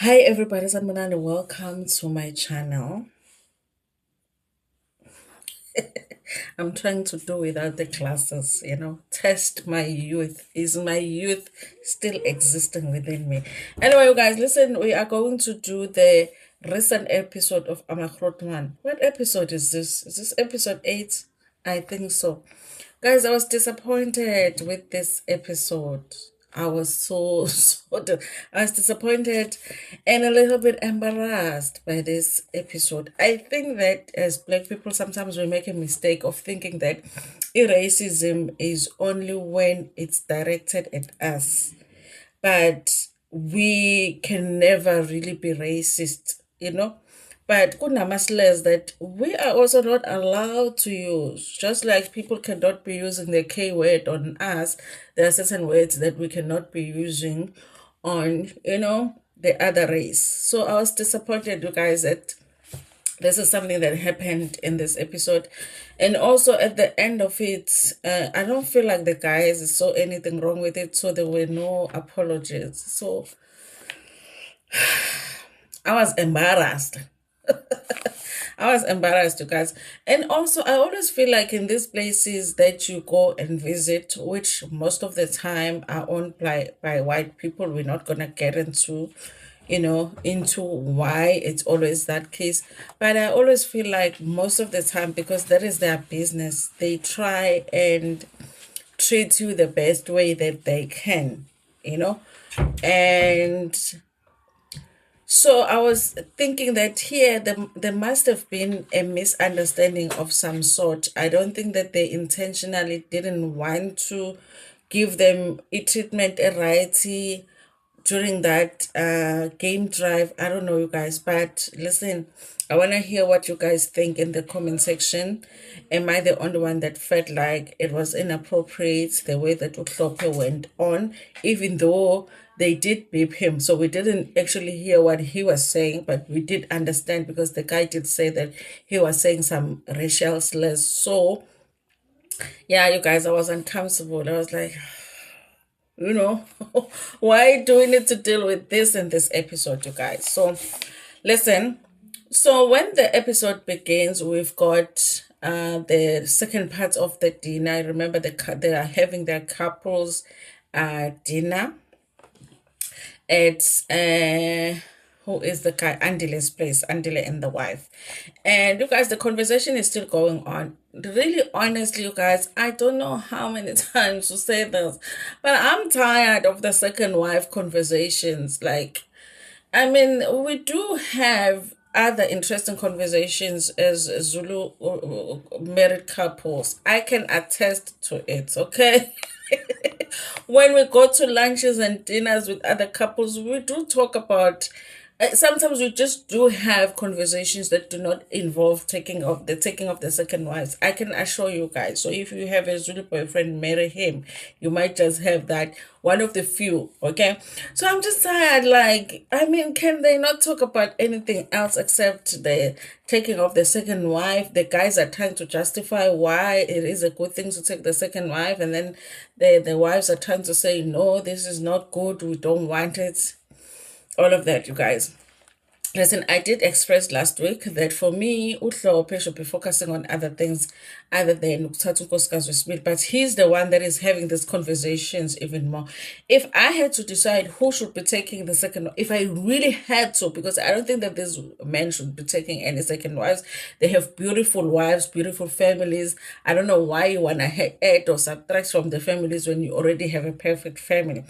Hi everybody, Sanmanani. Welcome to my channel. I'm trying to do without the classes, test my youth. Is my youth still existing within me? Anyway, you guys, listen, we are going to do the recent episode of Amagrootman. What episode is this? Is this episode 8? I think so. Guys, I was disappointed with this episode. I was I was disappointed and a little bit embarrassed by this episode. I think that as black people, sometimes we make a mistake of thinking that racism is only when it's directed at us, but we can never really be racist. But kunamaslers that we are also not allowed to use. Just like people cannot be using the K word on us, there are certain words that we cannot be using on, the other race. So I was disappointed, you guys, that this is something that happened in this episode. And also at the end of it, I don't feel like the guys saw anything wrong with it, so there were no apologies. So I was embarrassed. I was embarrassed, you guys. And also, I always feel like in these places that you go and visit, which most of the time are owned by white people, we're not going to get into why it's always that case. But I always feel like most of the time, because that is their business, they try and treat you the best way that they can, you know? And so I was thinking that here there must have been a misunderstanding of some sort. I don't think that they intentionally didn't want to give them a treatment a righty during that game drive. I don't know, you guys, but listen, I want to hear what you guys think in the comment section. Am I the only one that felt like it was inappropriate the way that Hlophe went on, even though they did beep him? So we didn't actually hear what he was saying, but we did understand because the guy did say that he was saying some racial slurs. So yeah, you guys, I was uncomfortable. I was like, you know why do we need to deal with this in this episode, you guys? So listen, so when the episode begins, we've got the second part of the dinner. I remember they are having their couples dinner at who is the guy, Andile's place, Andile and the wife. And you guys, the conversation is still going on. Really, honestly, you guys, I don't know how many times to say this, but I'm tired of the second wife conversations. Like, I mean, we do have other interesting conversations as Zulu married couples. I can attest to it, okay? When we go to lunches and dinners with other couples, we do talk about. Sometimes we just do have conversations that do not involve taking of the second wives. I can assure you guys. So if you have a Zulu boyfriend, marry him. You might just have that one of the few. Okay. So I'm just tired. Like, I mean, can they not talk about anything else except the taking of the second wife? The guys are trying to justify why it is a good thing to take the second wife, and then the wives are trying to say no, this is not good. We don't want it, all of that, you guys. Listen, I did express last week that for me, Hlophe should be focusing on other things other than ukuthatha unkosikazi wesibili, but he's the one that is having these conversations even more. If I had to decide who should be taking the second, if I really had to, because I don't think that these men should be taking any second wives. They have beautiful wives, beautiful families. I don't know why you want to add or subtract from the families when you already have a perfect family.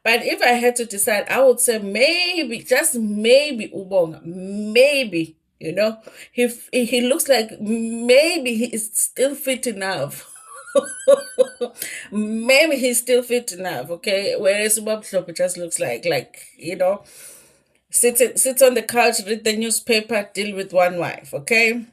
But if I had to decide, I would say maybe, just maybe, Ubonga, maybe, he looks like maybe he is still fit enough. Maybe he's still fit enough, okay? Whereas Ubab just looks like sits on the couch, read the newspaper, deal with one wife, okay?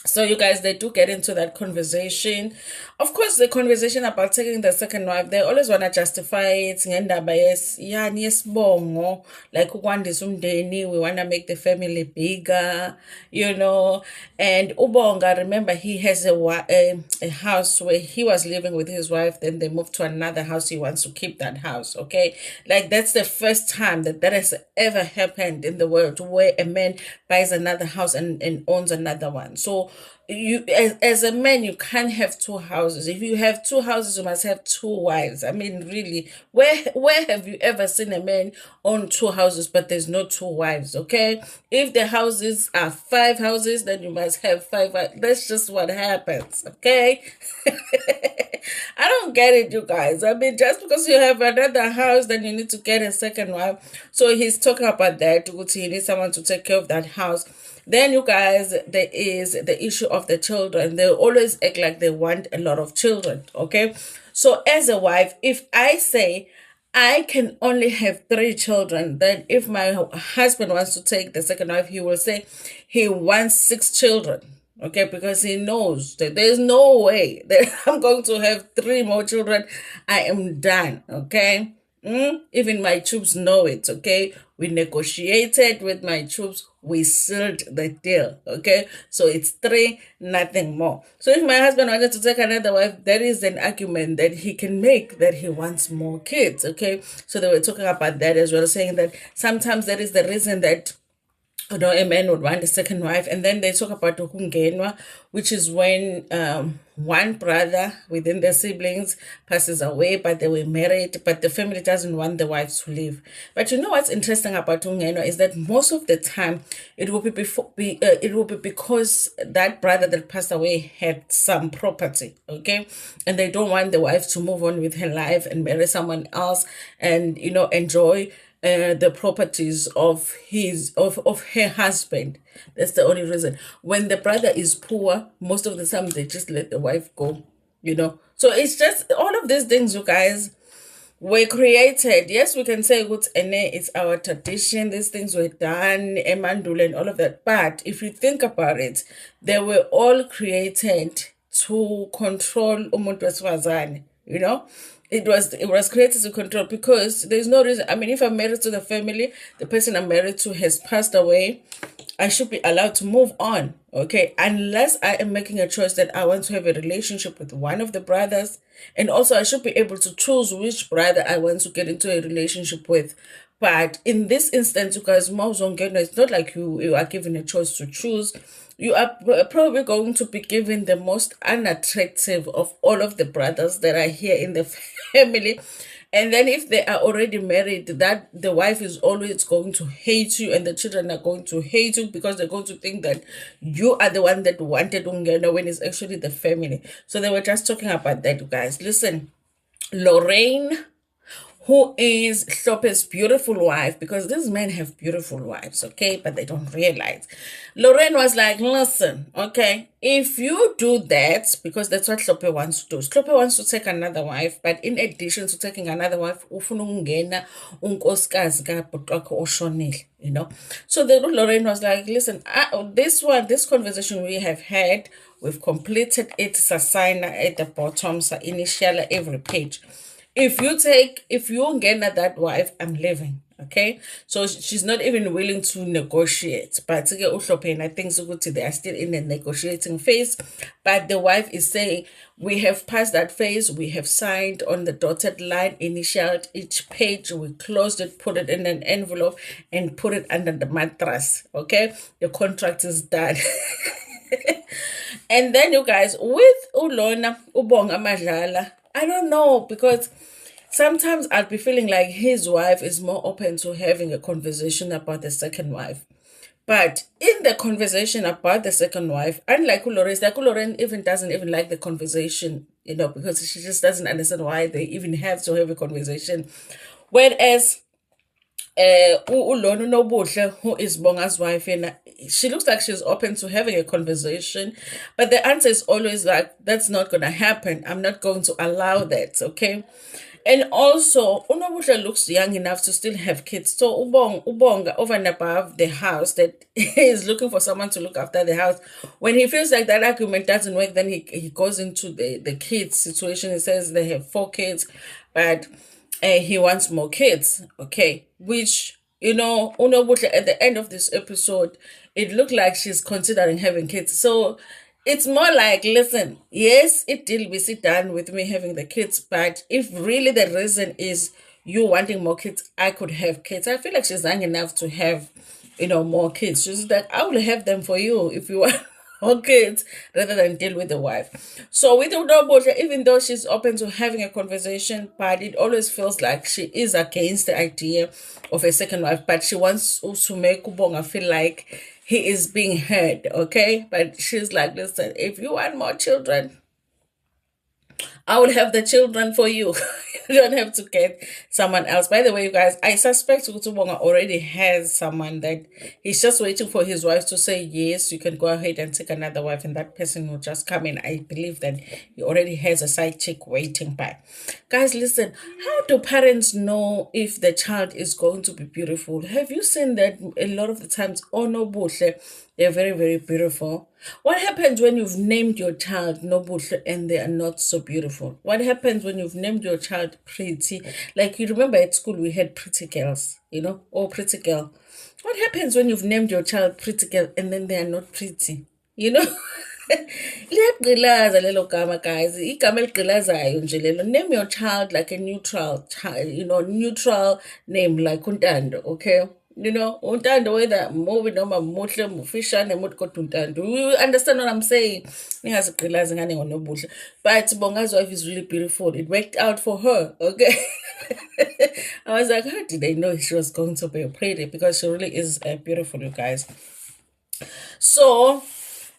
So you guys, they do get into that conversation. Of course, the conversation about taking the second wife, they always want to justify it. Ngendaba yani yesibongo, like ukwandisa umndeni, we want to make the family bigger, you know. And Ubonga, remember, he has a house where he was living with his wife. Then they moved to another house. He wants to keep that house. Okay, like that's the first time that that has ever happened in the world where a man buys another house and owns another one. So you as a man, you can't have two houses. If you have two houses, you must have two wives. I mean, really, where have you ever seen a man own two houses but there's no two wives? Okay, if the houses are five houses, then you must have five wives. That's just what happens. Okay. I don't get it, you guys. I mean, just because you have another house, then you need to get a second wife. So he's talking about that. He needs someone to take care of that house. Then, you guys, there is the issue of the children. They always act like they want a lot of children. Okay. So, as a wife, if I say I can only have three children, then if my husband wants to take the second wife, he will say he wants six children. Okay, because he knows that there's no way that I'm going to have three more children. I am done. Okay. Even my troops know it. Okay, we negotiated with my troops. We sealed the deal. Okay, so it's three, nothing more. So if my husband wanted to take another wife, there is an argument that he can make that he wants more kids. Okay, so they were talking about that as well, saying that sometimes that is the reason that a man would want a second wife. And then they talk about ukungenwa, which is when one brother within the siblings passes away, but they were married, but the family doesn't want the wife to leave. But you know what's interesting about ungenwa is that most of the time it will it will be because that brother that passed away had some property, okay, and they don't want the wife to move on with her life and marry someone else and enjoy the properties of her husband. That's the only reason. When the brother is poor, most of the time they just let the wife go. So it's just all of these things, you guys, were created. Yes, we can say good ene, it's our tradition. These things were done, emandule and all of that. But if you think about it, they were all created to control umuntu wesifazane. It was created to control because there's no reason. I mean, if I'm married to the family, the person I'm married to has passed away, I should be allowed to move on, okay? Unless I am making a choice that I want to have a relationship with one of the brothers. And also, I should be able to choose which brother I want to get into a relationship with. But in this instance, you guys, it's not like you are given a choice to choose. You are probably going to be given the most unattractive of all of the brothers that are here in the family. And then if they are already married, that the wife is always going to hate you and the children are going to hate you because they're going to think that you are the one that wanted Ungena when it's actually the family. So they were just talking about that, you guys. Listen, Lorraine, who is Hlophe's beautiful wife, because these men have beautiful wives, okay, but they don't realize. Lorraine was like, listen, okay, if you do that, because that's what Hlophe wants to do. Hlophe wants to take another wife, but in addition to taking another wife, ufuna ukungena unkosikazi kabhuti wakho oshonile. So the Lorraine was like, listen, this conversation we have had, we've completed it, Sasina at the bottom, so initial every page. If you get that wife, I'm leaving. Okay, so she's not even willing to negotiate. But I think they are still in the negotiating phase. But the wife is saying, we have passed that phase. We have signed on the dotted line, initialed each page. We closed it, put it in an envelope, and put it under the mattress. Okay, the contract is done. And then you guys, with Ulona, Ubonga Madlala, I don't know, because sometimes I'll be feeling like his wife is more open to having a conversation about the second wife. But in the conversation about the second wife, unlike Lauren even doesn't even like the conversation, because she just doesn't understand why they even have to have a conversation. Whereas Ulonu Nobuhle, who is Bonga's wife, and she looks like she's open to having a conversation, but the answer is always like, that's not gonna happen. I'm not going to allow that, okay? And also, Unobuhle looks young enough to still have kids. So Ubonga over and above the house that is looking for someone to look after the house. When he feels like that argument doesn't work, then he goes into the kids situation. He says they have 4 kids, but he wants more kids. Okay, which Unobuhle at the end of this episode, it looked like she's considering having kids. So it's more like, listen, yes, it will be sit down with me having the kids, but if really the reason is you wanting more kids, I could have kids. I feel like she's young enough to have, more kids. She's like, I will have them for you if you want more kids rather than deal with the wife. So with Udobosha, even though she's open to having a conversation, but it always feels like she is against the idea of a second wife, but she wants to make Ubonga feel like he is being heard, okay? But she's like, listen, if you want more children, I will have the children for you. You don't have to get someone else. By the way, you guys, I suspect Utubonga already has someone that he's just waiting for his wife to say, yes, you can go ahead and take another wife, and that person will just come in. I believe that he already has a side chick waiting by. Guys, listen, how do parents know if the child is going to be beautiful? Have you seen that a lot of the times, Buhle, they're very, very beautiful? What happens when you've named your child Nobuhle and they are not so beautiful? What happens when you've named your child Pretty? Like, you remember at school we had pretty girls, or pretty girl. What happens when you've named your child Pretty Girl and then they are not pretty? You know? Liyagqilaza lelo gama, guys. Igama eligqilazayo nje lelo. Name your child like a neutral child, neutral name like Untando, okay? Untando, whether movie noma muhle mufishane muthi kodwa Untando. You understand what I'm saying? Ningazigqilazi ngane ngoNobuhle. But Bonga's wife is really beautiful. It worked out for her, okay? I was like, how did they know she was going to be pretty? Because she really is beautiful, you guys. So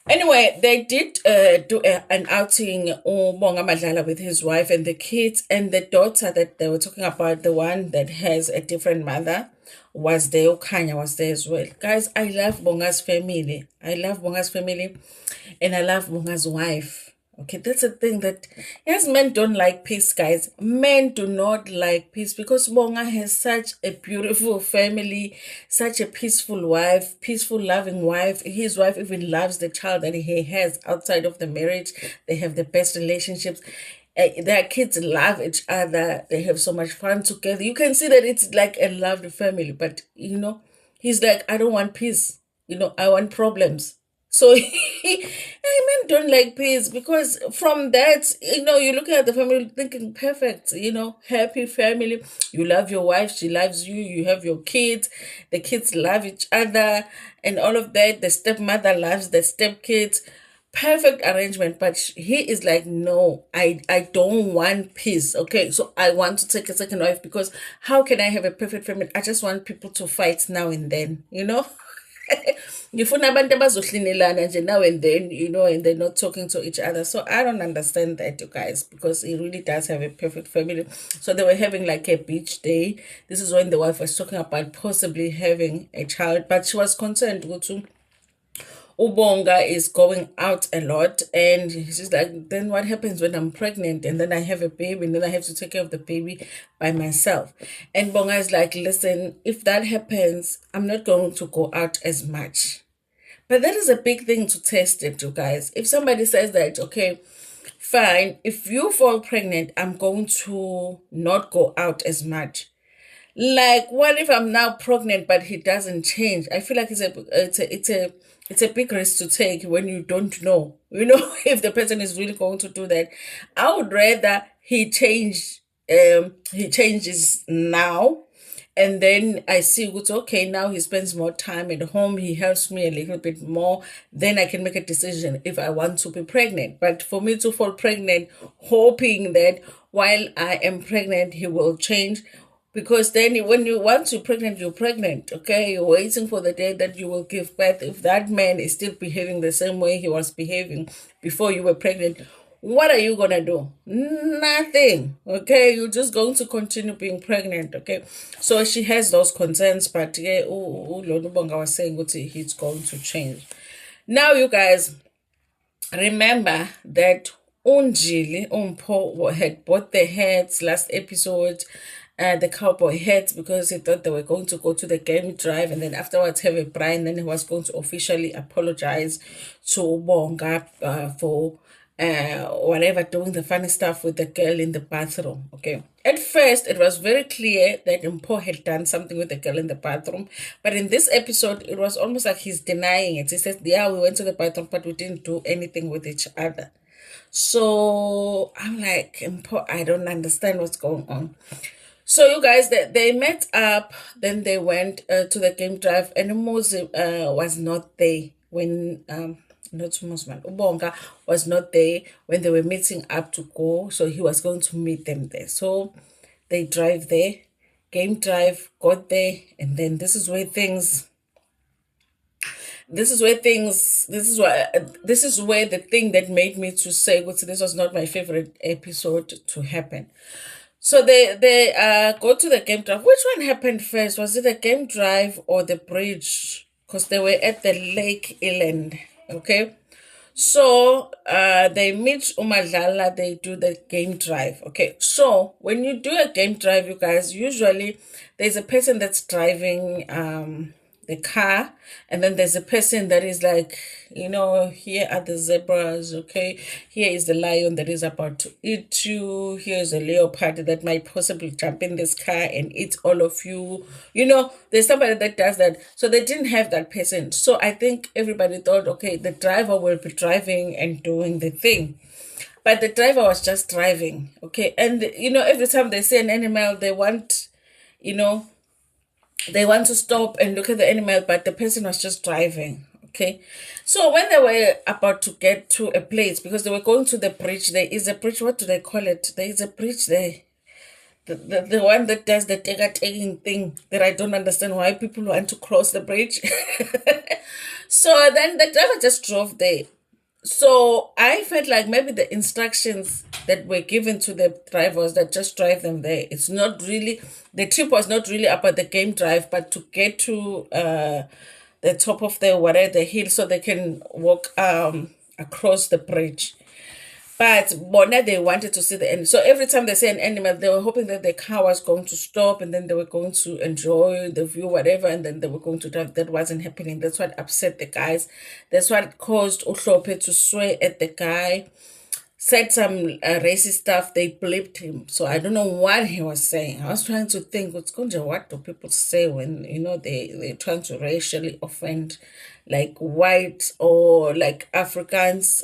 anyway, they did do an outing, Bonga Madlala, with his wife and the kids, and the daughter that they were talking about, the one that has a different mother, was there. Okanya was there as well. Guys, I love Bonga's family. I love Bonga's family, and I love Bonga's wife. Okay, that's the thing that, yes, men don't like peace, guys. Men do not like peace because Bonga has such a beautiful family, such a peaceful wife, peaceful, loving wife. His wife even loves the child that he has outside of the marriage. They have the best relationships. Their kids love each other. They have so much fun together. You can see that it's like a loved family, but he's like, I don't want peace. I want problems. So men don't like peace because from that, you're looking at the family thinking perfect, happy family. You love your wife, she loves you, you have your kids, the kids love each other, and all of that. The stepmother loves the stepkids. Perfect arrangement, but he is like, no, I don't want peace. Okay, so I want to take a second wife because how can I have a perfect family? I just want people to fight now and then, ngifuna abantu abazohlinelana nje now and then, and they're not talking to each other. So I don't understand that, you guys, because he really does have a perfect family. So they were having like a beach day. This is when the wife was talking about possibly having a child, but she was concerned with Ubonga is going out a lot, and she's like, then what happens when I'm pregnant and then I have a baby and then I have to take care of the baby by myself? And Bonga is like, listen, if that happens, I'm not going to go out as much. But that is a big thing to test it, you guys. If somebody says that, okay, fine, if you fall pregnant, I'm going to not go out as much. Like, what if I'm now pregnant but he doesn't change? I feel like it's a big risk to take when you don't know, if the person is really going to do that. I would rather he changes now, and then I see it's okay, now he spends more time at home, he helps me a little bit more, then I can make a decision if I want to be pregnant. But for me to fall pregnant hoping that while I am pregnant he will change, because then when you want to pregnant, you're pregnant, okay? You're waiting for the day that you will give birth. If that man is still behaving the same way he was behaving before you were pregnant, what are you going to do? Nothing, okay? You're just going to continue being pregnant, okay? So she has those concerns, but yeah, Lord was saying he's going to change. Now, you guys, remember that Unjili, Umpo had bought the hats last episode, the cowboy hats, because he thought they were going to go to the game drive and then afterwards have a Brian. Then he was going to officially apologize to Bonga for whatever, doing the funny stuff with the girl in the bathroom. Okay. At first, it was very clear that Mpo had done something with the girl in the bathroom. But in this episode, it was almost like he's denying it. He says, yeah, we went to the bathroom, but we didn't do anything with each other. So I'm like, I don't understand what's going on. So you guys, they met up, then they went to the game drive, and Umuzi was not there when not Musman Ubonga was not there when they were meeting up to go. So he was going to meet them there. So they drive there, game drive, got there, and then this is where the thing that made me to say, "Well, this was not my favorite episode to happen." So they go to the game drive. Which one happened first? Was it the game drive or the bridge? Because they were at the lake island. Okay. So they meet Umadlala, they do the game drive. Okay. So when you do a game drive, you guys, usually there's a person that's driving the car, and then there's a person that is like, here are the zebras, okay, here is the lion that is about to eat you, here's a leopard that might possibly jump in this car and eat all of you. There's somebody that does that. So they didn't have that person. So I think everybody thought, okay, the driver will be driving and doing the thing, but the driver was just driving. Okay. And every time they see an animal, you know they want to stop and look at the animal, but the person was just driving. Okay. So when they were about to get to a place, because they were going to the bridge, there is a bridge. What do they call it? There is a bridge there. The one that does the taking thing that I don't understand why people want to cross the bridge. So then the driver just drove there. So I felt like maybe the instructions that were given to the drivers that just drive them there. It's not really, the trip was not really about the game drive, but to get to the top of the hill so they can walk across the bridge. But Bona, they wanted to see the end. So every time they see an animal, they were hoping that the car was going to stop and then they were going to enjoy the view, whatever, and then they were going to drive. That wasn't happening. That's what upset the guys. That's what caused Hlophe to swear at the guy, said some racist stuff. They blipped him. So I don't know what he was saying. I was trying to think, what do people say when, they're trying to racially offend like white or like Africans,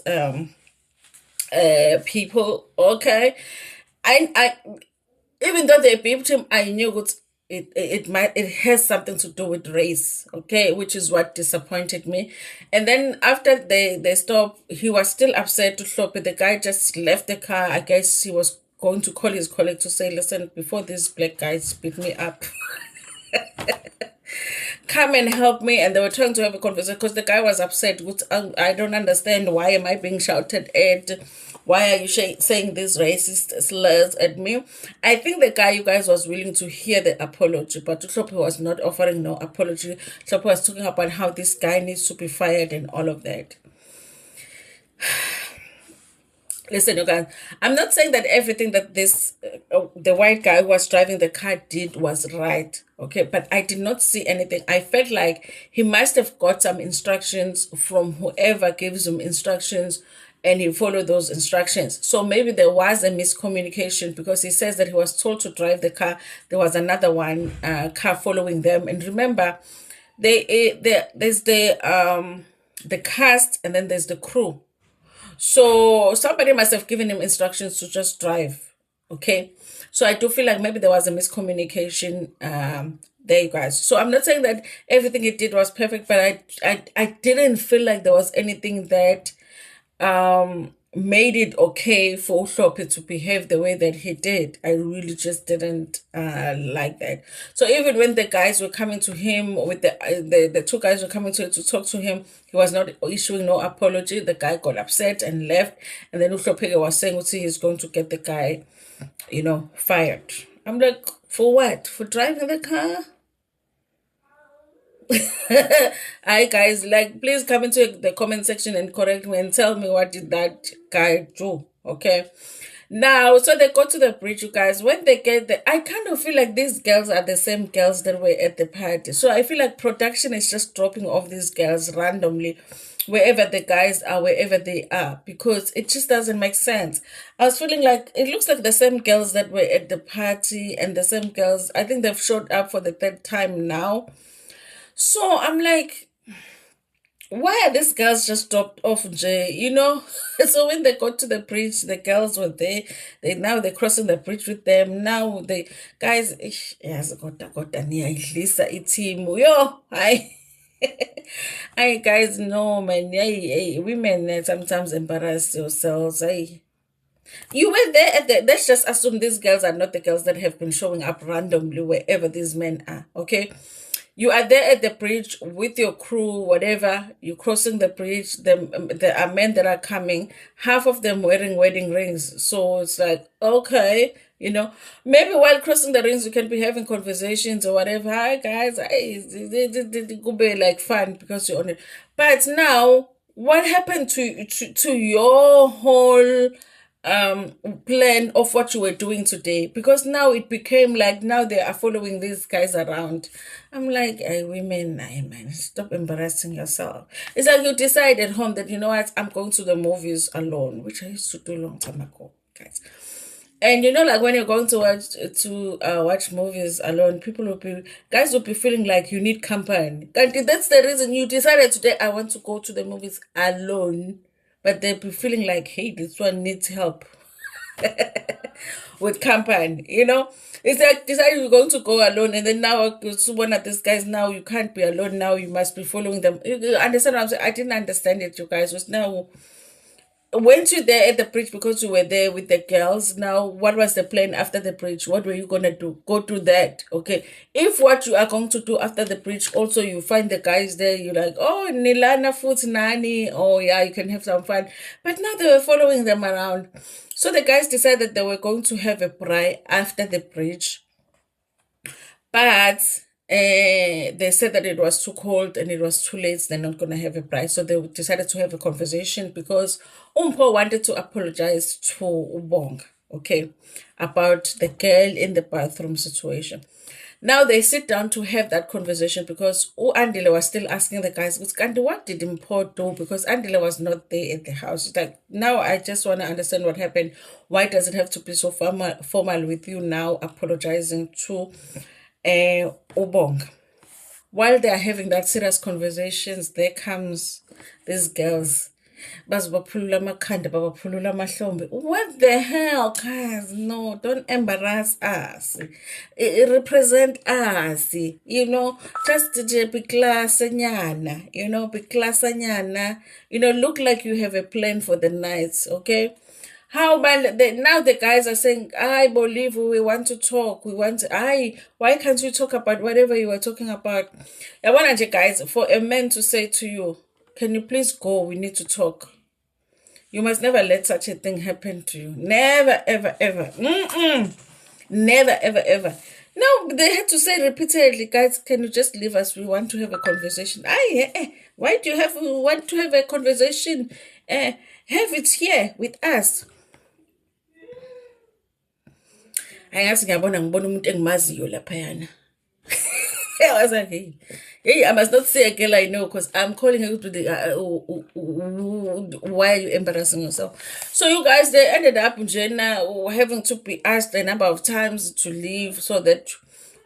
people. Okay. I even though they beeped him, I knew it has something to do with race. Okay, which is what disappointed me. And then after they stopped, he was still upset to Hlophe. The guy just left the car. I guess he was going to call his colleague to say, listen, before these black guys beat me up, come and help me. And they were trying to have a conversation because the guy was upset. I don't understand, why am I being shouted at, why are you saying these racist slurs at me? I think the guy, you guys, was willing to hear the apology, but Hlophe was not offering no apology. Hlophe was talking about how this guy needs to be fired and all of that. Listen, you guys, I'm not saying that everything that the white guy who was driving the car did was right, okay? But I did not see anything. I felt like he must have got some instructions from whoever gives him instructions, and he followed those instructions. So maybe there was a miscommunication, because he says that he was told to drive the car. There was another car following them. And remember, there's the cast, and then there's the crew. So somebody must have given him instructions to just drive. Okay. So I do feel like maybe there was a miscommunication there, you guys. So I'm not saying that everything he did was perfect, but I didn't feel like there was anything that made it okay for Hlophe to behave the way that he did. I really just didn't like that. So even when the guys were coming to him, with the two guys were coming to talk to him, he was not issuing no apology. The guy got upset and left, and then Hlophe was saying, he's going to get the guy, fired. I'm like, for what? For driving the car? Hi guys, like, please come into the comment section and correct me and tell me, what did that guy do? Okay. Now, so they go to the bridge, you guys. When they get there, I kind of feel like these girls are the same girls that were at the party. So I feel like production is just dropping off these girls randomly, wherever the guys are, wherever they are, because it just doesn't make sense. I was feeling like it looks like the same girls that were at the party and the same girls. I think they've showed up for the third time now. So I'm like, why are these girls just dropped off, Jay? So when they got to the bridge, the girls were there. They're crossing the bridge with them. Now the guys, yes, got Lisa team. Yo, I I guys know, man. Hey, women sometimes embarrass yourselves. You were there at the. Let's just assume these girls are not the girls that have been showing up randomly wherever these men are. Okay, you are there at the bridge with your crew, whatever. You're crossing the bridge. There are men that are coming. Half of them wearing wedding rings. So it's like, okay, maybe while crossing the rings, you can be having conversations or whatever. Hi guys, it could be like fun because you're on it. But now, what happened to your whole plan of what you were doing today? Because now it became like now they are following these guys around. I'm like, hey, women, hey, man, stop embarrassing yourself. It's like you decide at home that, you know what, I'm going to the movies alone, which I used to do a long time ago, guys. And like when you're going to watch movies alone, guys will be feeling like you need company. And that's the reason you decided today I want to go to the movies alone. But they'll be feeling like, hey, this one needs help with company. It's like decided you're going to go alone, and then now one of these guys, now you can't be alone. Now you must be following them. You understand what I'm saying? I didn't understand it, you guys. Was now weren't you there at the bridge because you were there with the girls? Now, what was the plan after the bridge? What were you gonna do? Go to that, okay? If what you are going to do after the bridge, also you find the guys there, you're like, oh, Nilana Foot Nani, oh yeah, you can have some fun. But now they were following them around. So the guys decided they were going to have a braai after the bridge. But they said that it was too cold and it was too late. They're not going to have a price. So they decided to have a conversation because Umpo wanted to apologize to Ubong, okay, about the girl in the bathroom situation. Now they sit down to have that conversation because Andile was still asking the guys, what did Mpo do? Because Andile was not there at the house. It's like, now I just want to understand what happened. Why does it have to be so formal with you now apologizing to Ubong? While they are having that serious conversations, there comes these girls. Bazibaphulula amakhanda, babaphulula amahlombe. What the hell, guys? No, don't embarrass us. Represent us. Just be class nyana. Be class nyana. Look like you have a plan for the nights, okay? How about now the guys are saying, I believe we want to talk. Why can't you talk about whatever you were talking about? I want you guys, for a man to say to you, can you please go? We need to talk. You must never let such a thing happen to you. Never, ever, ever. Never, ever, ever. No, they had to say repeatedly, guys, can you just leave us? We want to have a conversation. Why do you want to have a conversation? Have it here with us. Angathi ngiyabona umuntu engimaziyo laphayana. I was like, hey, I must not say a girl I know because I'm calling you to the. Why are you embarrassing yourself? So you guys, they ended up Jenna having to be asked a number of times to leave so that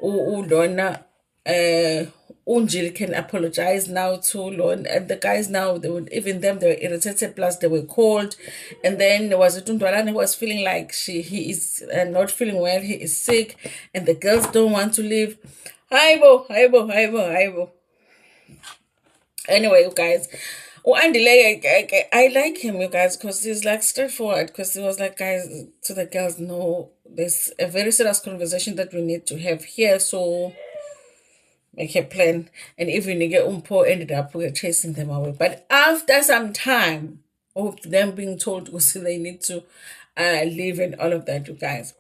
Lorna Unjil can apologize now to Lorna, and the guys now even them they were irritated. Plus they were cold, and then there was a Tundwalani who was feeling like he is not feeling well. He is sick, and the girls don't want to leave. Hi bo. Anyway, you guys, Andile, I like him, you guys, because he's like straightforward. Because he was like, guys, to the girls, no, there's a very serious conversation that we need to have here. So make a plan. And even Nige Umpo ended up chasing them away. But after some time of them being told to see they need to leave and all of that, you guys.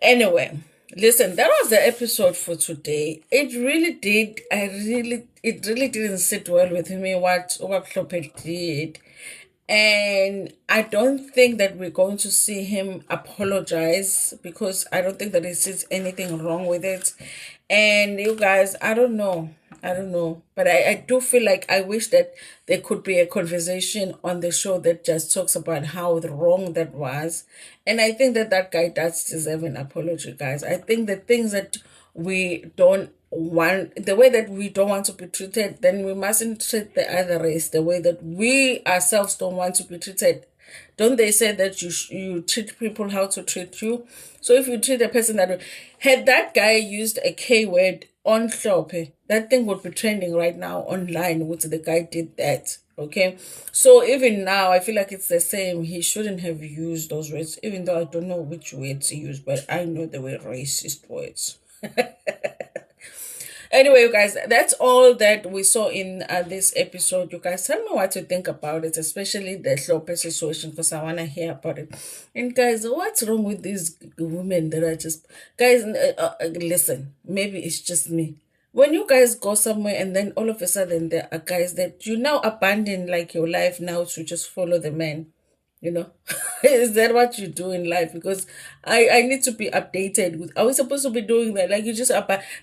Anyway, listen, that was the episode for today. It really did. It really didn't sit well with me what Hlophe did. And I don't think that we're going to see him apologize, because I don't think that he sees anything wrong with it. And you guys, I don't know. I don't know. But I do feel like I wish that there could be a conversation on the show that just talks about how wrong that was. And I think that that guy does deserve an apology, guys. I think the things that we don't want, the way that we don't want to be treated, then we mustn't treat the other race the way that we ourselves don't want to be treated. Don't they say that you treat people how to treat you? So if you treat a person that way, had that guy used a K word on Hlophe, that thing would be trending right now online, which the guy did that. Okay. So even now I feel like it's the same. He shouldn't have used those words, even though I don't know which words he used, but I know they were racist words. Anyway, you guys, that's all that we saw in this episode. You guys, tell me what you think about it, especially the Hlophe situation, because I want to hear about it. And guys, what's wrong with these women that are just, guys, listen, maybe it's just me. When you guys go somewhere and then all of a sudden there are guys that you now abandon like your life now to just follow the man, you know. Is that what you do in life? Because I need to be updated with, are we supposed to be doing that? Like you just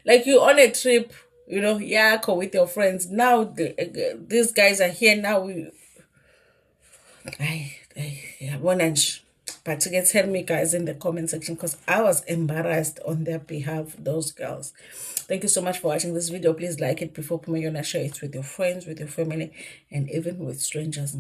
like you on a trip, you know, yeah, go with your friends. Now these guys are here now. Yeah, one inch. But to get tell me guys in the comment section, because I was embarrassed on their behalf, those girls. Thank you so much for watching this video. Please like it before Pumayona, share it with your friends, with your family, and even with strangers.